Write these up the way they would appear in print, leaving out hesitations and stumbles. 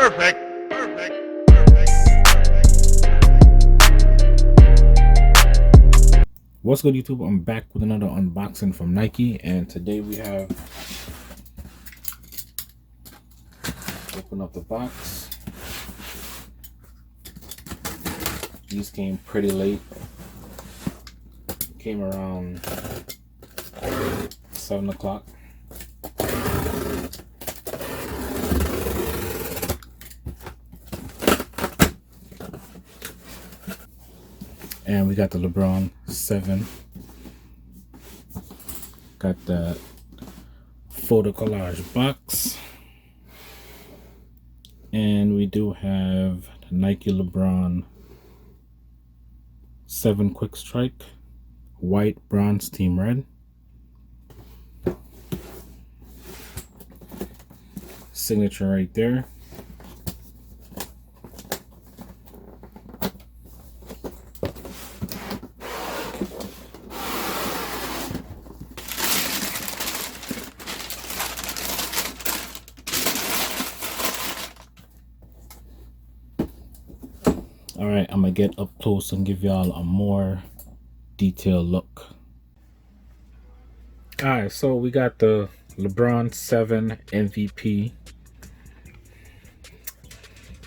Perfect. What's good, YouTube? I'm back with another unboxing from Nike, and today we have open up the box. These came pretty late. Came around 7 o'clock. And we got the Lebron 7. Got the photo collage box. And we do have the Nike Lebron 7 Quick Strike, white, bronze, team red. Signature right there. Alright, I'm gonna get up close and give y'all a more detailed look. Alright, so we got the Lebron 7 MVP.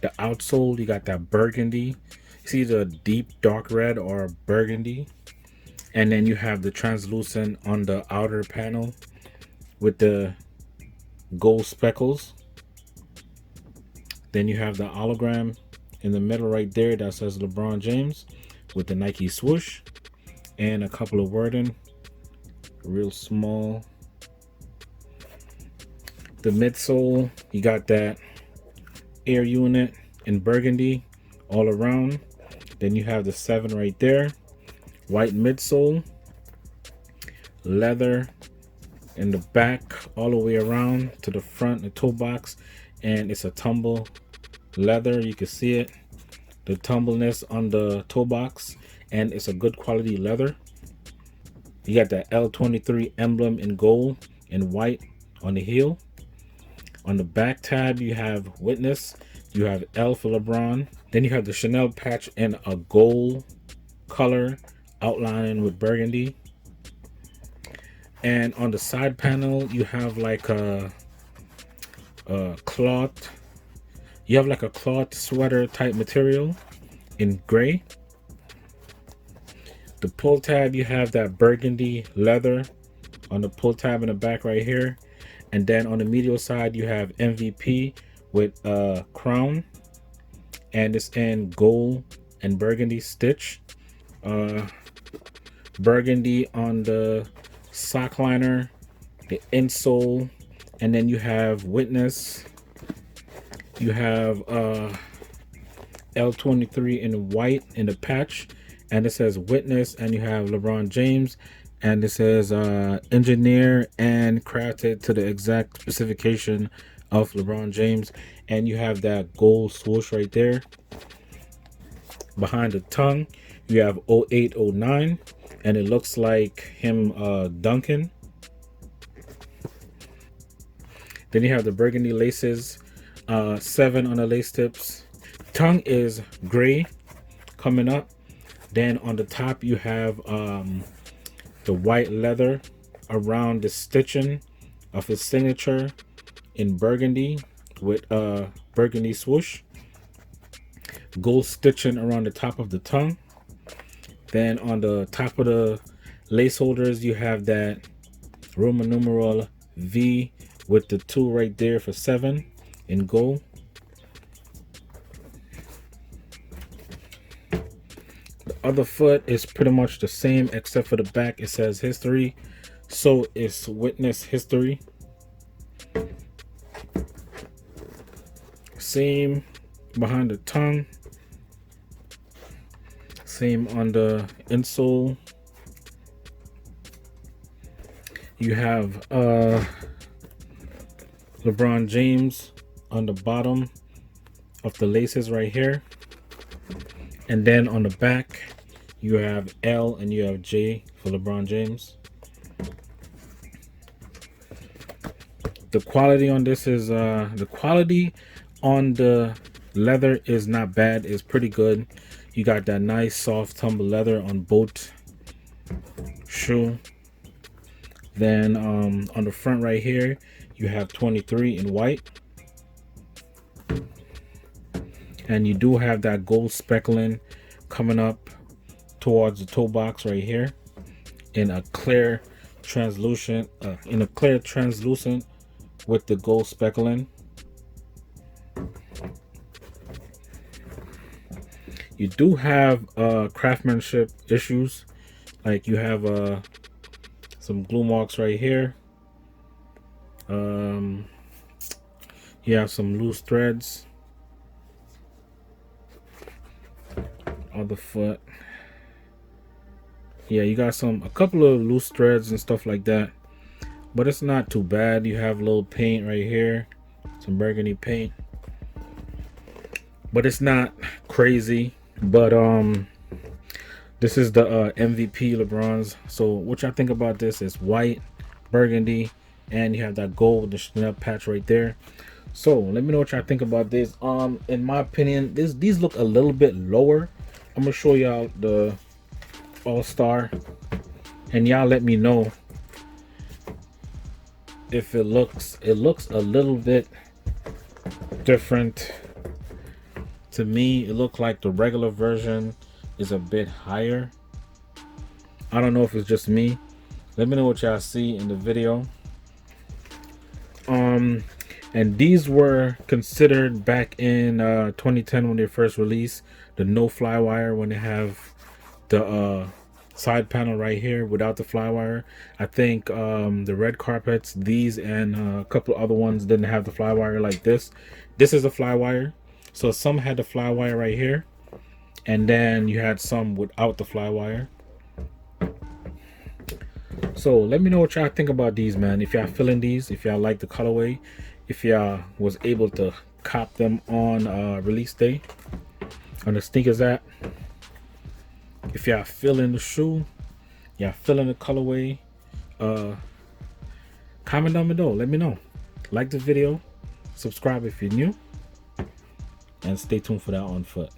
The outsole, you got that burgundy. See the deep dark red or burgundy. And then you have the translucent on the outer panel with the gold speckles. Then you have the hologram in the middle right there that says LeBron James with the Nike swoosh and a couple of wording, real small. The midsole, you got that air unit in burgundy all around. Then you have the 7 right there, white midsole, leather in the back all the way around to the front, the toe box, and it's a tumble leather. You can see it, the tumbleness on the toe box, and it's a good quality leather. You got that L23 emblem in gold and white on the heel. On the back tab you have witness, you have L for LeBron. Then you have the Chanel patch in a gold color outlining with burgundy. And on the side panel you have like a cloth. You have like a cloth sweater type material in gray. The pull tab, you have that burgundy leather on the pull tab in the back right here. And then on the medial side you have MVP with a crown, and it's in gold and burgundy stitch. Burgundy on the sock liner, the insole, and then you have witness. You have L23 in white in the patch, and it says witness, and you have LeBron James, and it says engineer and crafted to the exact specification of LeBron James. And you have that gold swoosh right there. Behind the tongue you have 0809, and it looks like him dunking. Then you have the burgundy laces, 7 on the lace tips. Tongue is gray coming up. Then on the top you have the white leather around the stitching of his signature in burgundy with burgundy swoosh. Gold stitching around the top of the tongue. Then on the top of the lace holders you have that Roman numeral V with the 2 right there for 7 in gold. The other foot is pretty much the same except for the back it says history, so it's witness history. Same behind the tongue, same on the insole. You have LeBron James on the bottom of the laces right here. And then on the back you have L and you have J for LeBron James. The quality on this is the quality On the leather is not bad, it's pretty good. You got that nice soft tumble leather on both shoe. Then on the front right here, you have 23 in white. And you do have that gold speckling coming up towards the toe box right here in a clear translucent with the gold speckling. You do have craftsmanship issues, like you have some glue marks right here. You have some loose threads on the foot. Yeah, you got a couple of loose threads and stuff like that, but it's not too bad. You have a little paint right here, some burgundy paint, but it's not crazy. But this is the MVP Lebrons. So what y'all think about this? Is white, burgundy, and you have that gold with the Chanel patch right there. So let me know what y'all think about this. In my opinion, these look a little bit lower. I'm gonna show y'all the All-Star, and y'all let me know if it looks a little bit different. To me, it looked like the regular version is a bit higher. I don't know if it's just me. Let me know what y'all see in the video. And these were considered back in 2010 when they first released the no fly wire, when they have the side panel right here without the fly wire. I think the red carpets, these and a couple other ones didn't have the fly wire like this. This is a fly wire. So some had the fly wire right here, and then you had some without the fly wire. So let me know what y'all think about these, man. If y'all feeling these, if y'all like the colorway, if y'all was able to cop them on release day on the sneakers app. If y'all feeling the shoe, y'all feeling the colorway, comment down below. Let me know. Like the video, subscribe if you're new, and stay tuned for that on foot.